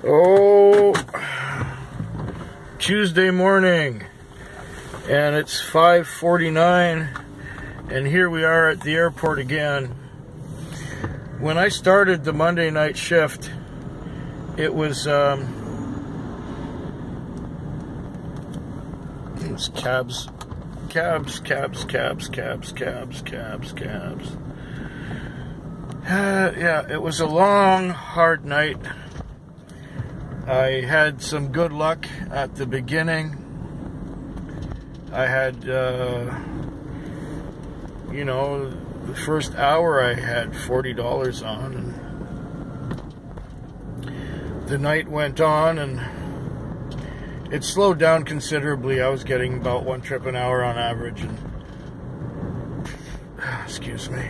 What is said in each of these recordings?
Oh, Tuesday morning, and it's 5:49, and here we are at the airport again. When I started the Monday night shift, it was cabs. Yeah, it was a long, hard night. I had some good luck at the beginning. I had, the first hour I had $40 on, and the night went on, and it slowed down considerably. I was getting about one trip an hour on average, and excuse me.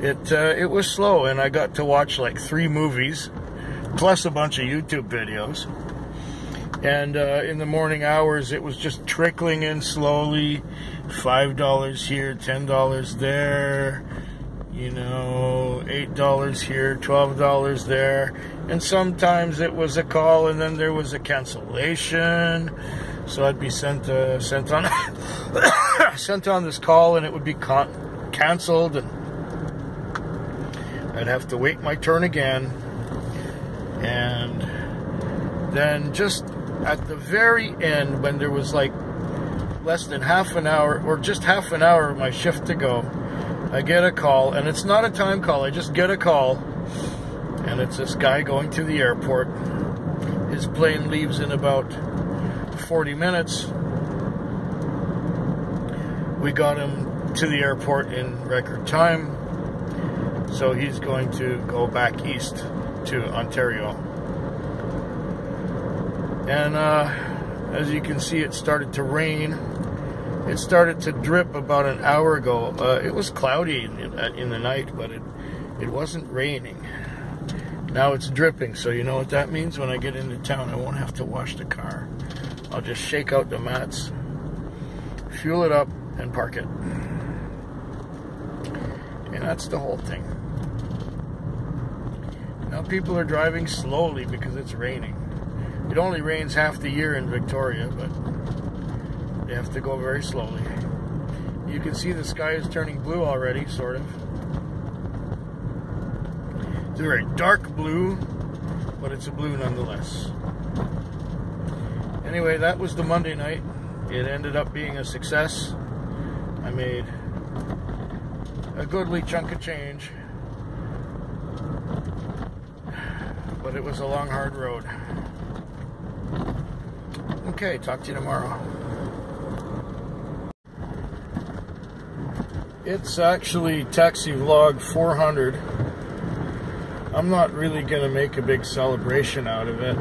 It was slow, and I got to watch like 3 movies, plus a bunch of YouTube videos. And in the morning hours, it was just trickling in slowly. $5 here, $10 there, $8 here, $12 there. And sometimes it was a call, and then there was a cancellation. So I'd be sent on sent on this call, and it would be canceled, and I'd have to wait my turn again. And then just at the very end, when there was like less than half an hour, or just half an hour of my shift to go, I get a call, and it's not a time call. I just get a call, and it's this guy going to the airport. His plane leaves in about 40 minutes. We got him to the airport in record time, so he's going to go back east to Ontario. And as you can see, it started to rain. It started to drip about an hour ago. It was cloudy in the night, but it wasn't raining. Now it's dripping, so you know what that means? When I get into town, I won't have to wash the car. I'll just shake out the mats, fuel it up, and park it. And that's the whole thing. Now people are driving slowly because it's raining. It only rains half the year in Victoria, but they have to go very slowly. You can see the sky is turning blue already, sort of. It's a very dark blue, but it's a blue nonetheless. Anyway, that was the Monday night. It ended up being a success. I made a goodly chunk of change, but it was a long, hard road. Okay, talk to you tomorrow. It's actually Taxi Vlog 400. I'm not really going to make a big celebration out of it.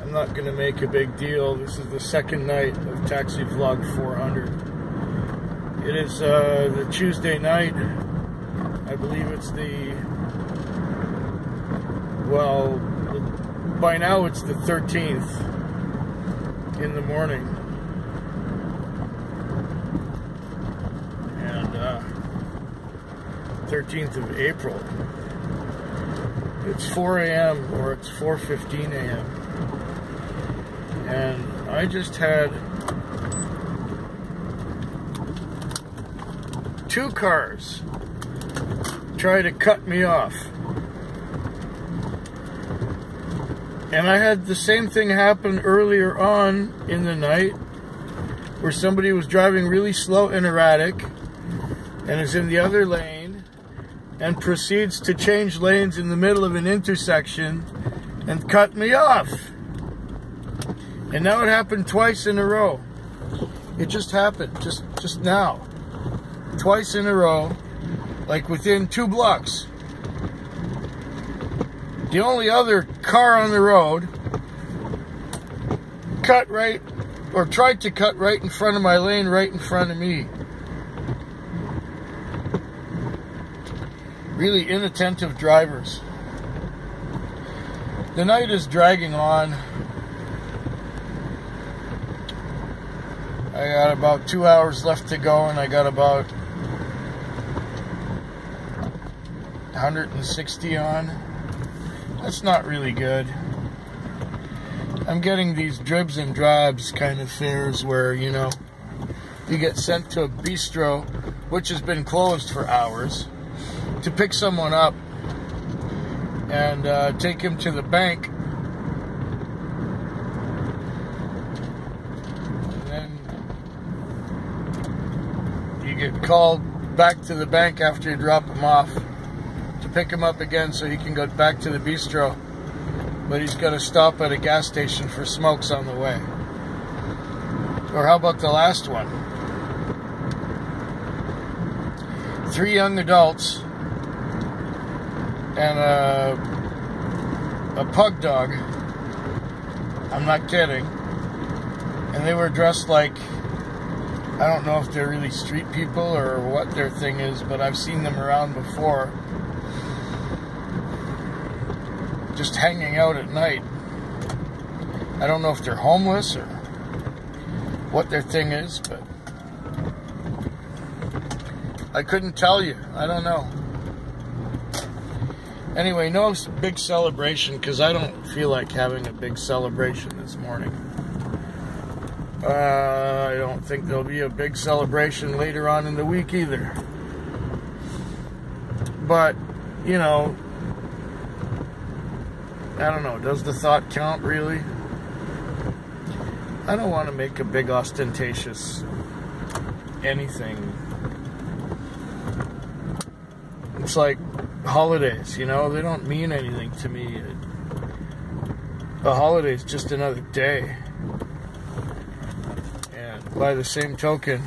I'm not going to make a big deal. This is the second night of Taxi Vlog 400. It is the Tuesday night. I believe it's by now it's the 13th in the morning. And 13th of April. It's 4 a.m. or it's 4:15 a.m. And I just had 2 cars try to cut me off. And I had the same thing happen earlier on in the night, where somebody was driving really slow and erratic and is in the other lane and proceeds to change lanes in the middle of an intersection and cut me off. And now it happened twice in a row. It just happened, just now. Twice in a row, like within 2 blocks. The only other car on the road tried to cut right in front of my lane, right in front of me. Really inattentive drivers. The night is dragging on. I got about 2 hours left to go, and I got about 160 on. That's not really good. I'm getting these dribs and drabs kind of fares where, you know, you get sent to a bistro, which has been closed for hours, to pick someone up and take him to the bank. And then you get called back to the bank after you drop him off to pick him up again so he can go back to the bistro. But he's got to stop at a gas station for smokes on the way. Or how about the last one? 3 young adults and a pug dog. I'm not kidding. And they were dressed like, I don't know if they're really street people or what their thing is, but I've seen them around before. Just hanging out at night. I don't know if they're homeless or what their thing is, but I couldn't tell you. I don't know. Anyway, no big celebration because I don't feel like having a big celebration this morning. I don't think there'll be a big celebration later on in the week either. But, you know, I don't know, does the thought count really? I don't want to make a big ostentatious anything. It's like holidays, you know, they don't mean anything to me. A holiday is just another day. And by the same token,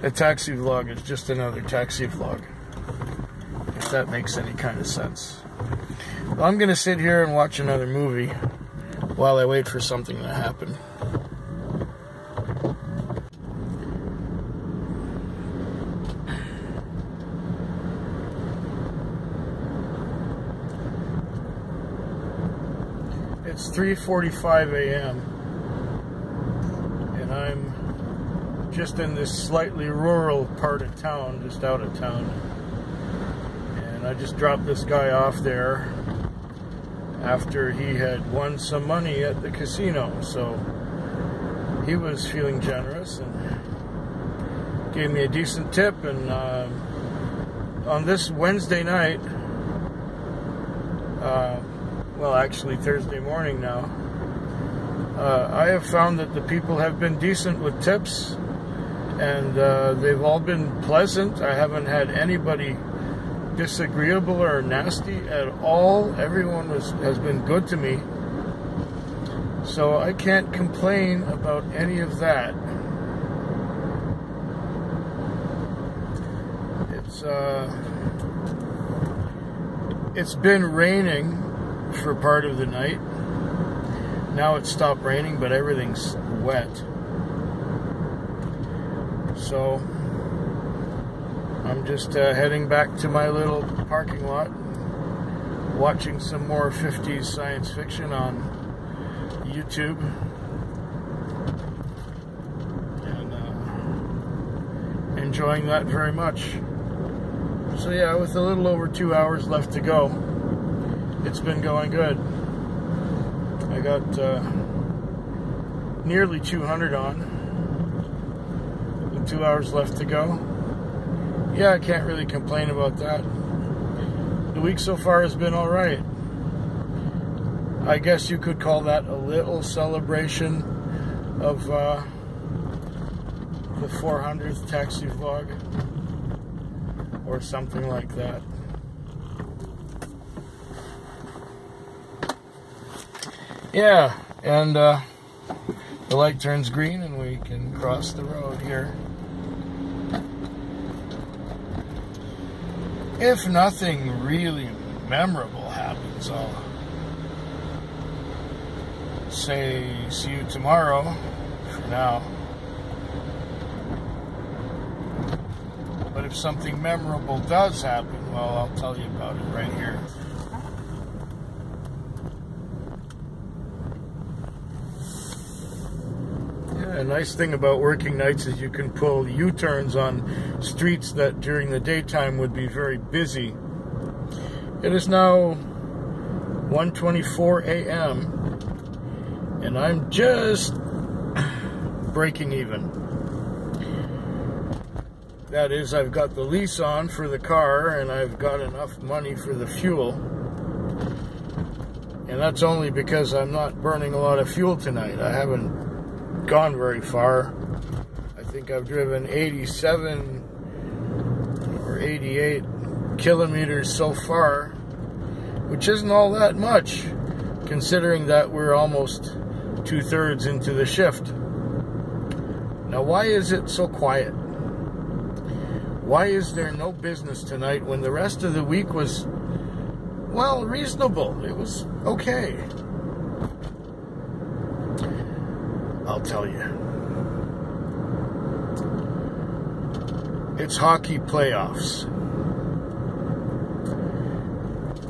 a taxi vlog is just another taxi vlog. If that makes any kind of sense. Well, I'm going to sit here and watch another movie while I wait for something to happen. It's 3:45 a.m. and I'm just in this slightly rural part of town, just out of town. And I just dropped this guy off there after he had won some money at the casino, so he was feeling generous and gave me a decent tip. And on this Wednesday night, well, actually Thursday morning now, I have found that the people have been decent with tips, and they've all been pleasant. I haven't had anybody disagreeable or nasty at all. Everyone has been good to me, so I can't complain about any of that. It's been raining for part of the night. Now it's stopped raining, but everything's wet. So I'm just heading back to my little parking lot, watching some more 50s science fiction on YouTube, and enjoying that very much. So yeah, with a little over 2 hours left to go, it's been going good. I got nearly 200 on, with 2 hours left to go. Yeah, I can't really complain about that. The week so far has been alright. I guess you could call that a little celebration of the 400th taxi vlog, or something like that. Yeah, and the light turns green and we can cross the road here. If nothing really memorable happens, I'll say see you tomorrow for now. But if something memorable does happen, well, I'll tell you about it right here. A nice thing about working nights is you can pull U-turns on streets that during the daytime would be very busy. It is now 1:24 a.m. and I'm just breaking even. That is, I've got the lease on for the car, and I've got enough money for the fuel. And that's only because I'm not burning a lot of fuel tonight. I haven't gone very far. I think I've driven 87 or 88 kilometers so far, which isn't all that much, considering that we're almost 2/3 into the shift. Now, why is it so quiet? Why is there no business tonight when the rest of the week was, well, reasonable? It was okay. I'll tell you. It's hockey playoffs.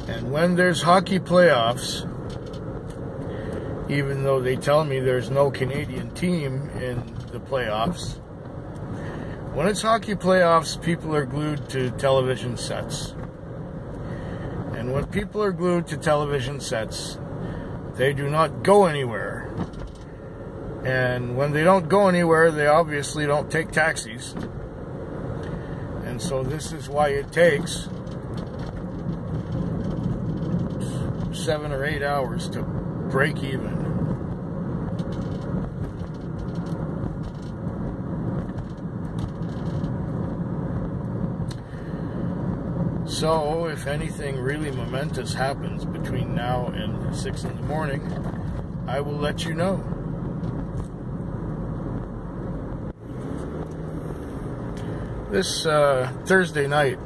And when there's hockey playoffs, even though they tell me there's no Canadian team in the playoffs, when it's hockey playoffs, people are glued to television sets. And when people are glued to television sets, they do not go anywhere. And when they don't go anywhere, they obviously don't take taxis. And so this is why it takes 7 or 8 hours to break even. So, if anything really momentous happens between now and 6 in the morning, I will let you know. This Thursday night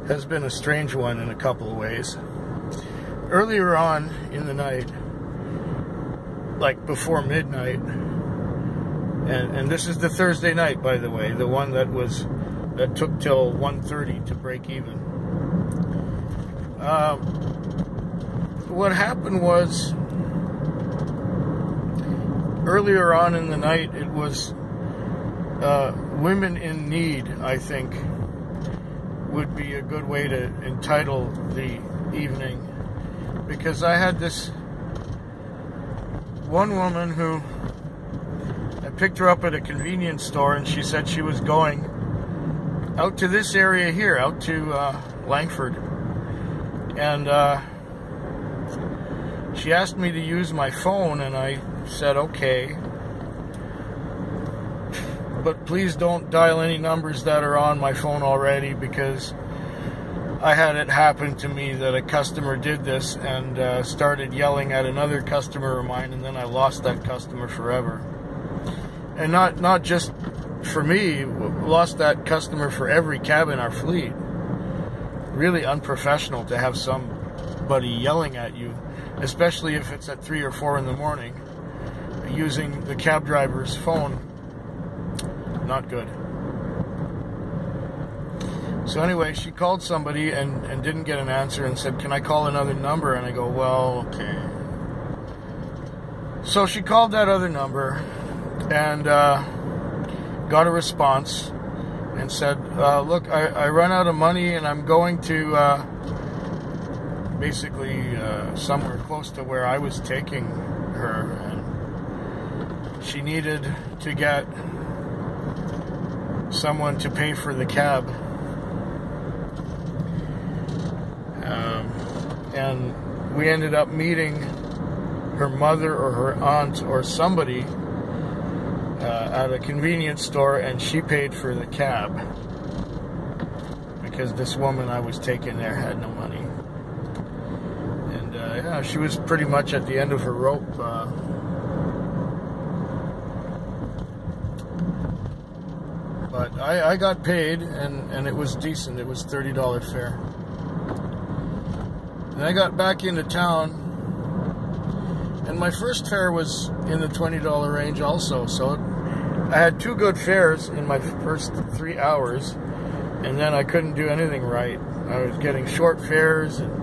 has been a strange one in a couple of ways. Earlier on in the night, like before midnight, and this is the Thursday night, by the way, the one that took till 1:30 to break even. What happened was, earlier on in the night, it was women in need, I think, would be a good way to entitle the evening. Because I had this one woman who, I picked her up at a convenience store, and she said she was going out to this area here, out to Langford. And she asked me to use my phone, and I said, okay. But please don't dial any numbers that are on my phone already, because I had it happen to me that a customer did this and started yelling at another customer of mine, and then I lost that customer forever. And not just for me, lost that customer for every cab in our fleet. Really unprofessional to have somebody yelling at you, especially if it's at 3 or 4 in the morning, using the cab driver's phone. Not good. So anyway, she called somebody and didn't get an answer and said, can I call another number? And I go, well, okay. So she called that other number and got a response and said, look, I run out of money and I'm going to basically somewhere close to where I was taking her, and she needed to get someone to pay for the cab. And we ended up meeting her mother or her aunt or somebody at a convenience store, and she paid for the cab because this woman I was taking there had no money. And yeah, she was pretty much at the end of her rope. But I got paid, and it was decent. It was $30 fare. And I got back into town, and my first fare was in the $20 range also. So I had 2 good fares in my first 3 hours, and then I couldn't do anything right. I was getting short fares. And,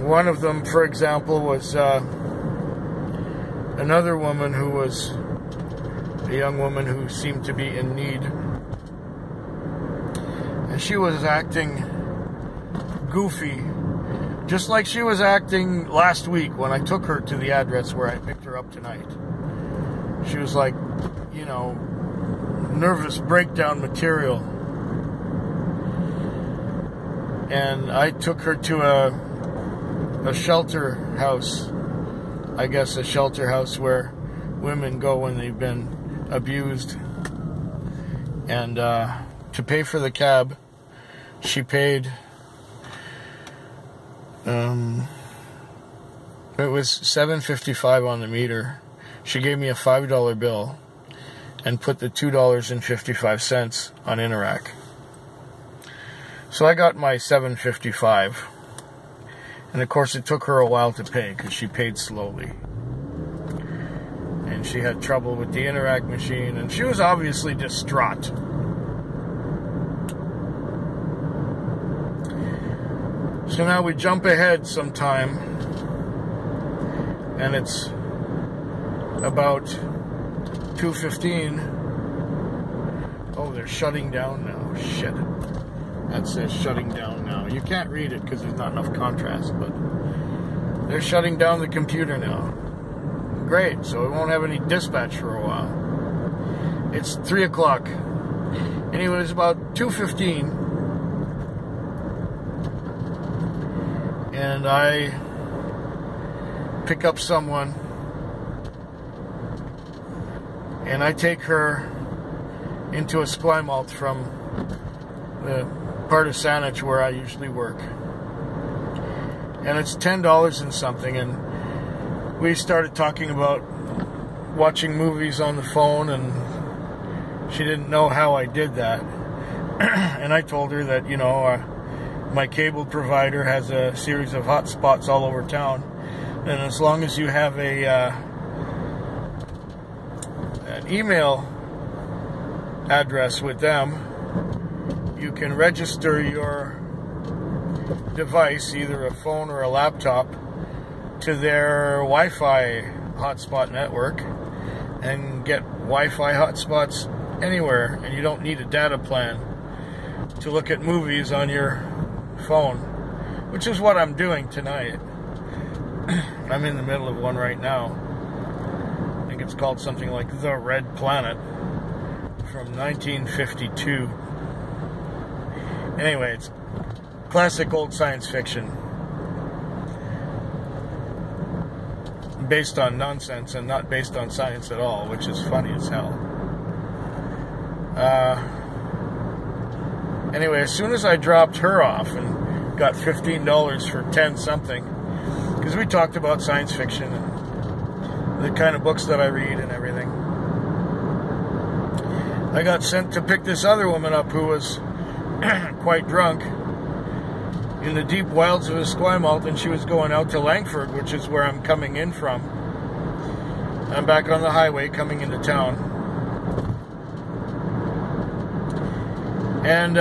one of them, for example, was another woman who was a young woman who seemed to be in need. And she was acting goofy. Just like she was acting last week when I took her to the address where I picked her up tonight. She was like, you know, nervous breakdown material. And I took her to a shelter house. I guess a shelter house where women go when they've been abused. And to pay for the cab, she paid, it was $7.55 on the meter. She gave me a $5 bill and put the $2.55 on Interac. So I got my $7.55. And of course it took her a while to pay because she paid slowly. And she had trouble with the Interac machine, and she was obviously distraught. So now we jump ahead some time, and it's about 2:15. Oh, they're shutting down now. Shit. That says shutting down now. You can't read it because there's not enough contrast, but they're shutting down the computer now. Great, so we won't have any dispatch for a while. It's 3 o'clock. Anyway, it's about 2:15. And I pick up someone, and I take her into a Esquimalt from the part of Saanich where I usually work. And it's $10 and something, and we started talking about watching movies on the phone, and she didn't know how I did that. And I told her that, you know, my cable provider has a series of hotspots all over town, and as long as you have an email address with them, you can register your device, either a phone or a laptop, to their Wi-Fi hotspot network and get Wi-Fi hotspots anywhere, and you don't need a data plan to look at movies on your phone, which is what I'm doing tonight. I'm in the middle of one right now. I think it's called something like The Red Planet from 1952. Anyway, it's classic old science fiction based on nonsense and not based on science at all, which is funny as hell. Anyway, as soon as I dropped her off and got $15 for 10 something, because we talked about science fiction and the kind of books that I read and everything, I got sent to pick this other woman up who was quite drunk in the deep wilds of Esquimalt, and she was going out to Langford, which is where I'm coming in from. I'm back on the highway coming into town. And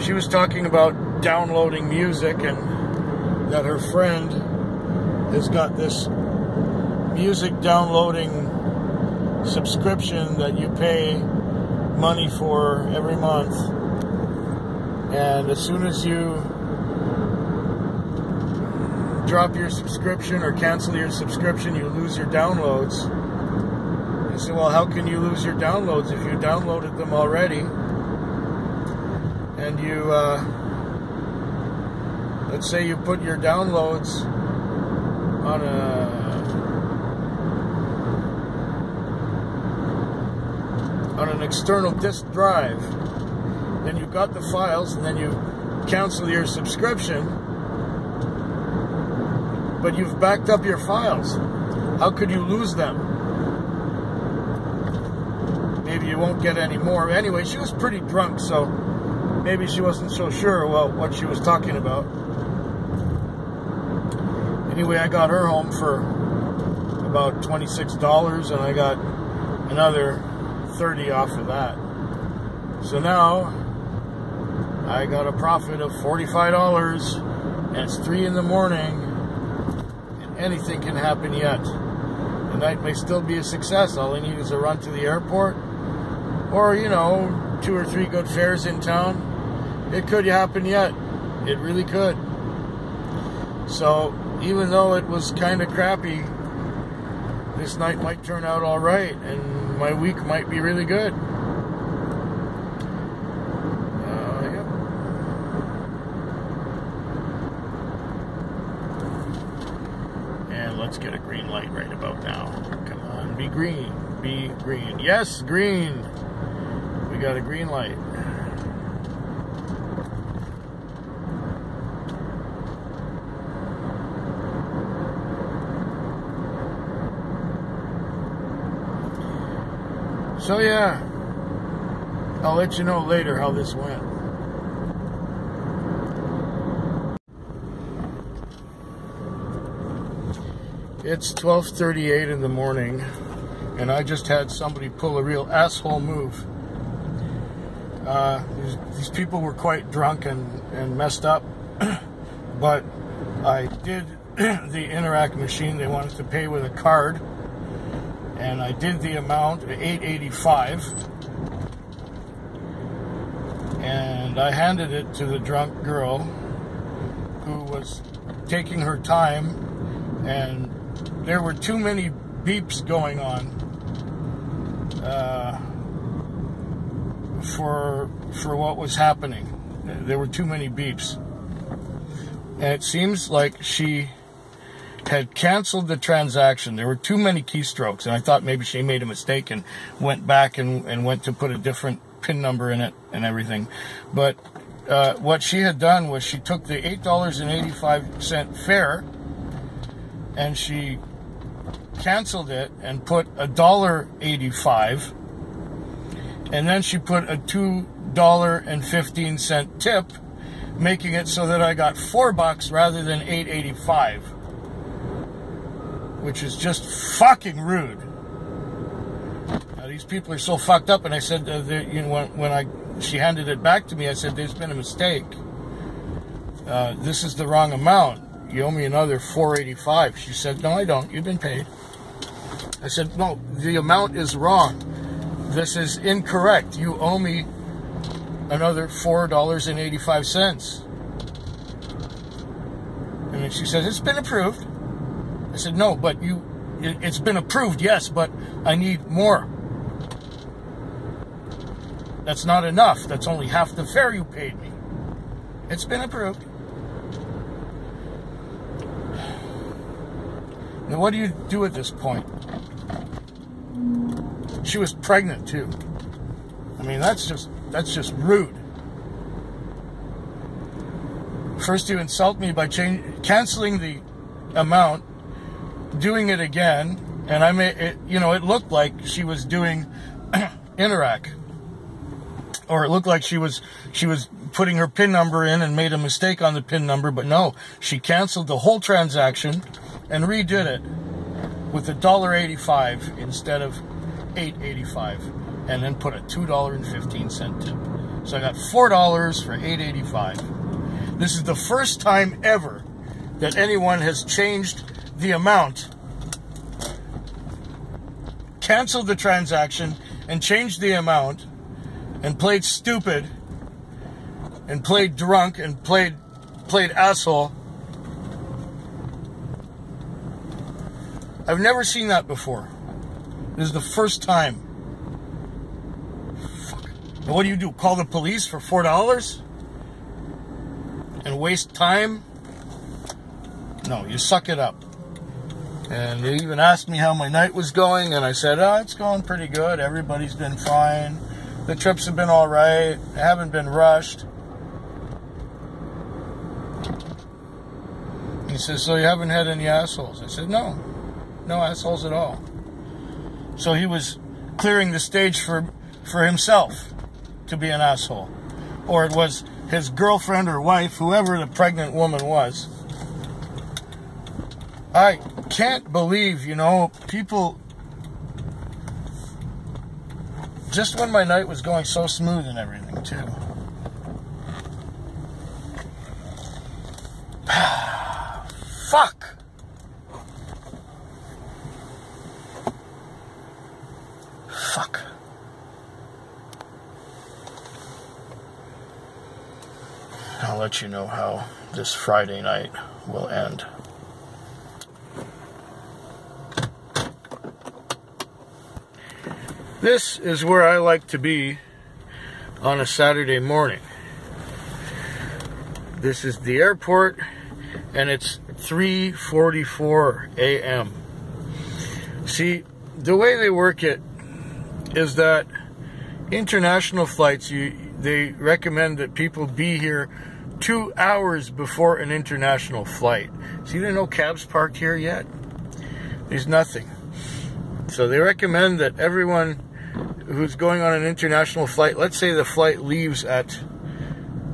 she was talking about downloading music, and that her friend has got this music downloading subscription that you pay money for every month. And as soon as you drop your subscription or cancel your subscription, you lose your downloads. I said, well, how can you lose your downloads if you downloaded them already? And you, let's say you put your downloads on an external disk drive. Then you got the files, and then you cancel your subscription, but you've backed up your files. How could you lose them? Maybe you won't get any more. Anyway, she was pretty drunk, so maybe she wasn't so sure what she was talking about. Anyway, I got her home for about $26, and I got another $30 off of that. So now I got a profit of $45, and it's 3 in the morning, and anything can happen yet. The night may still be a success. All I need is a run to the airport, or, you know, 2 or 3 good fares in town. It could happen yet. It really could. So even though it was kind of crappy, this night might turn out all right, and my week might be really good. Yep. And let's get a green light right about now. Come on, be green. Be green. Yes, green. We got a green light. So yeah, I'll let you know later how this went. It's 12:38 in the morning, and I just had somebody pull a real asshole move. These people were quite drunk and messed up, but I did the Interac machine. They wanted to pay with a card. And I did the amount, $8.85, and I handed it to the drunk girl who was taking her time, and there were too many beeps going on for what was happening. There were too many beeps, and it seems like she had canceled the transaction. There were too many keystrokes, and I thought maybe she made a mistake and went back and went to put a different PIN number in it and everything. But what she had done was she took the $8.85 fare and she canceled it and put $1.85, and then she put a $2.15 tip, making it so that I got $4 rather than $8.85. Which is just fucking rude. Now, these people are so fucked up, and I said, when she handed it back to me, I said, there's been a mistake. This is the wrong amount. You owe me another $4.85. She said, no, I don't. You've been paid. I said, no, the amount is wrong. This is incorrect. You owe me another $4.85. And then she said, it's been approved. I said, no, but it's been approved, yes, but I need more. That's not enough. That's only half the fare you paid me. It's been approved. Now, what do you do at this point? She was pregnant, too. I mean, that's just rude. First, you insult me by canceling the amount, doing it again, and I made it. It looked like she was doing Interac, or it looked like she was putting her PIN number in and made a mistake on the PIN number. But no, she canceled the whole transaction and redid it with $1.85 instead of $8.85, and then put a $2.15 tip. So I got $4 for $8.85. This is the first time ever that anyone has changed the amount, canceled the transaction, and changed the amount, and played stupid, and played drunk, and played asshole. I've never seen that before. This is the first time. Fuck. And what do? Call the police for $4? And waste time? No, you suck it up. And they even asked me how my night was going, and I said, it's going pretty good. Everybody's been fine. The trips have been all right. I haven't been rushed. He says, so you haven't had any assholes? I said, no. No assholes at all. So he was clearing the stage for himself to be an asshole. Or it was his girlfriend or wife, whoever the pregnant woman was. I can't believe, people, just when my night was going so smooth and everything, too. Fuck! Fuck. I'll let you let you know how this Friday night will end. This is where I like to be on a Saturday morning. This is the airport, and it's 3:44 a.m. See, the way they work it is that international flights, they recommend that people be here 2 hours before an international flight. See, there are no cabs parked here yet. There's nothing. So they recommend that everyone who's going on an international flight, let's say the flight leaves at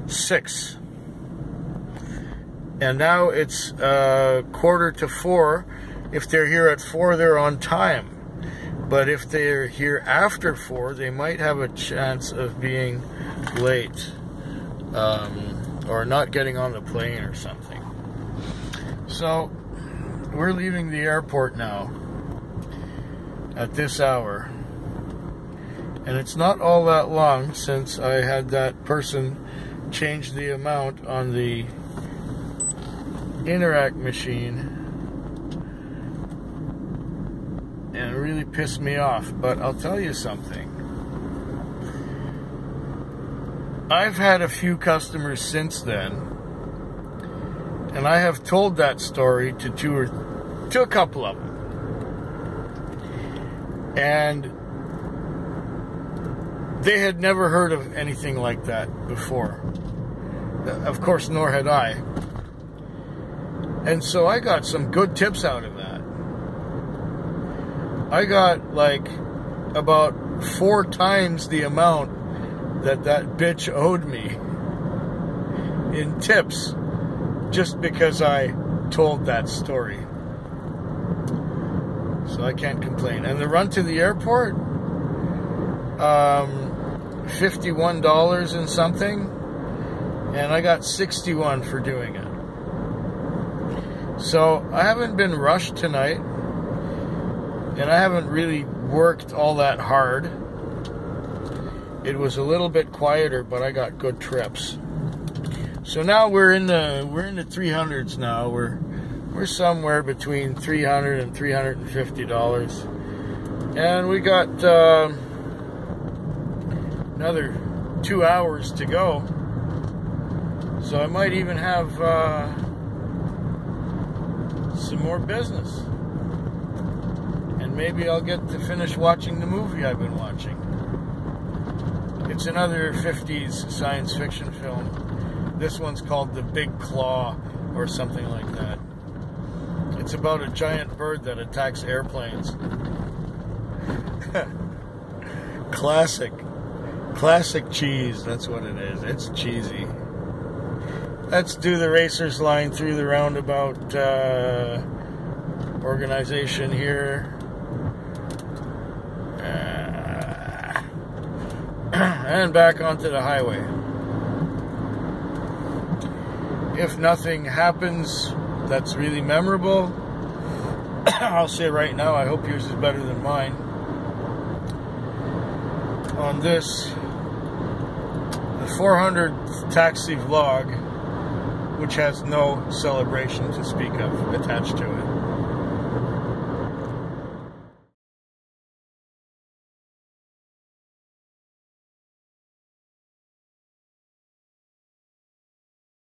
6, and now it's 3:45. If they're here at 4, they're on time. But if they're here after 4, they might have a chance of being late, or not getting on the plane or something. So we're leaving the airport now at this hour. And it's not all that long since I had that person change the amount on the Interac machine, and it really pissed me off. But I'll tell you something. I've had a few customers since then, and I have told that story to a couple of them. And they had never heard of anything like that before. Of course, nor had I. And so I got some good tips out of that. I got like about 4 times the amount that bitch owed me in tips just because I told that story. So I can't complain. And the run to the airport, $51 and something, and I got 61 for doing it. So I haven't been rushed tonight, and I haven't really worked all that hard. It was a little bit quieter, but I got good trips. So now we're in the 300s now. We're somewhere between $300 and $350, and we got another 2 hours to go, so I might even have some more business, and maybe I'll get to finish watching the movie I've been watching. It's another 50s science fiction film. This one's called The Big Claw or something like that. It's about a giant bird that attacks airplanes. Classic cheese, that's what it is. It's cheesy. Let's do the racer's line through the roundabout organization here. And back onto the highway. If nothing happens that's really memorable, I'll say right now, I hope yours is better than mine. On this, the 400th taxi vlog, which has no celebration to speak of attached to it.